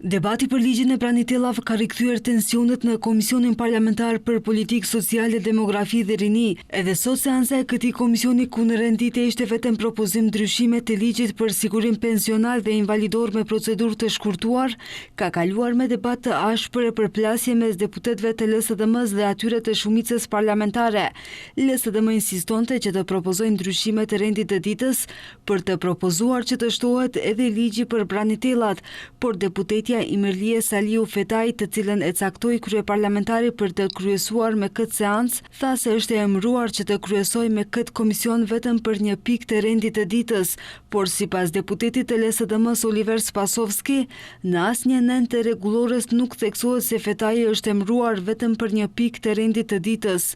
Debati për ligjin e Pranitellave ka rikthyer tensionet në Komisionin Parlamentar për Politikë Sociale, Demografi dhe Rini. Edhe sot seanca e këtij komisioni ku në rendite ishte vetëm propozim ndryshime të ligjit për sigurim pensional dhe invalidor me procedurë të shkurtuar, ka kaluar me debat të ashpër e përplasje mes deputetëve të LSDM-s dhe atyre të shumicës parlamentare. LSDM insistonte që të propozojnë ndryshime të rendit të ditës për të propozuar që të shtohet edhe ligji për Pranitellat, por deputeti Imerlie Saliu Fetaj, të cilën e caktoi kryeparlamentari për të kryesuar me këtë seancë, tha se është e emëruar që të kryesoj me këtë komision vetëm për një pikë të rendit të ditës, por sipas deputetit të LSDM-s Oliver Spasovski, në asnjë nen të rregullores nuk theksohet se Fetaj është emëruar vetëm për një pikë të rendit të ditës.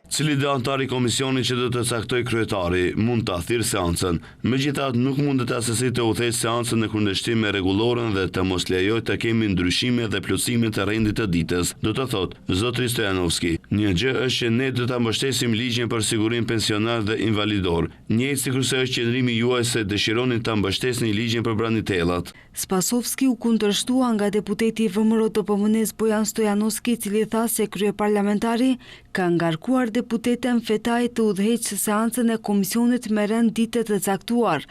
Cili dhe antari komisioni që do të caktoj kryetari mund të thirrë seancën, megjithatë nuk mund të asesitë të udhëheqë seancën në kundërshtim me rregulloren dhe të mos lejoj të kemi ndryshime dhe plotësime të rendit të ditës, do të thotë zotri Stojanovski. Një gjë është që ne do ta mbështesim ligjin për sigurim pensional dhe invalidor, njëjtë sikurse është qëndrimi juaj se dëshironi ta mbështesni ligjin për Pranitellat. Spasovski u kundërshtua nga deputeti i VMRO TPM-s Bojan Stojanovski, i cili tha se kryeparlamentari ka ngarkuar deputeten Fetaj të udhëheqë seancën e komisionit me rend dite të caktuar.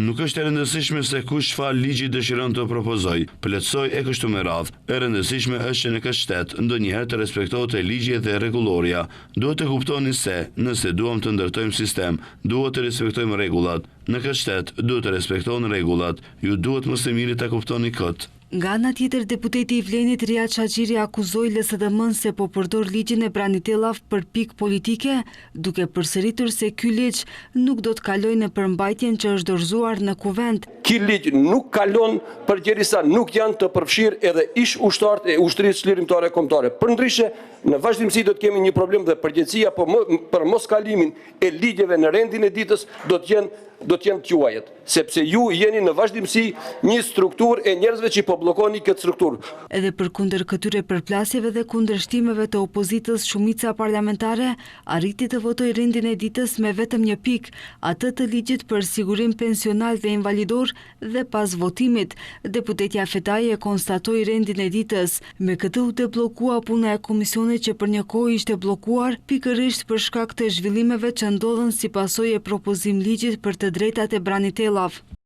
Nuk është e rëndësishme se kush çfarë ligji dëshiron të propozoj, plotësoj e kështu me radhë. E rëndësishme është që në këtë shtet ndonjëherë të respektohet e ligji dhe rregulloria. Duhet të kuptoni se nëse duam të ndërtojmë sistem, duhet të respektojmë rregullat. Në këtë shtet duhet të respektohen rregullat. Ju duhet më së miri ta kuptoni këtë. Nga ana tjetër, deputeti i Vlenit Riad Çaxhiri akuzoi LSDM-n se po përdor ligjin e Pranitellave për pikë politike, duke përsëritur se ky ligj nuk do të kalojë në përmbajtjen që është dorëzuar në kuvent. Ky ligj nuk kalon përderisa nuk janë të përfshirë edhe ish ushtarët e ushtrisë çlirimtare kombëtare. Përndryshe, në vazhdimsi do të kemi një problem dhe përgjegjësia për mos kalimin e ligjeve në rendin e ditës do të jenë quajet, sepse ju jeni në vazhdimsi një strukturë e njerëzve që po bllokoni këtë strukturë. Edhe përkundër këtyre përplasjeve dhe kundërshtimeve të opozitës, shumica parlamentare arriti të votojë rendin e ditës me vetëm një pikë, atë të ligjit për sigurim pensional dhe invalidor, dhe pas votimit, deputetja Fetaj e konstatoi rendin e ditës. Me këtë u deblokua puna e komisionit që për një kohë ishte bllokuar pikërisht për shkak të zhvillimeve që ndodhen si pasojë e propozim ligjit për të drejtat e Pranitellavë.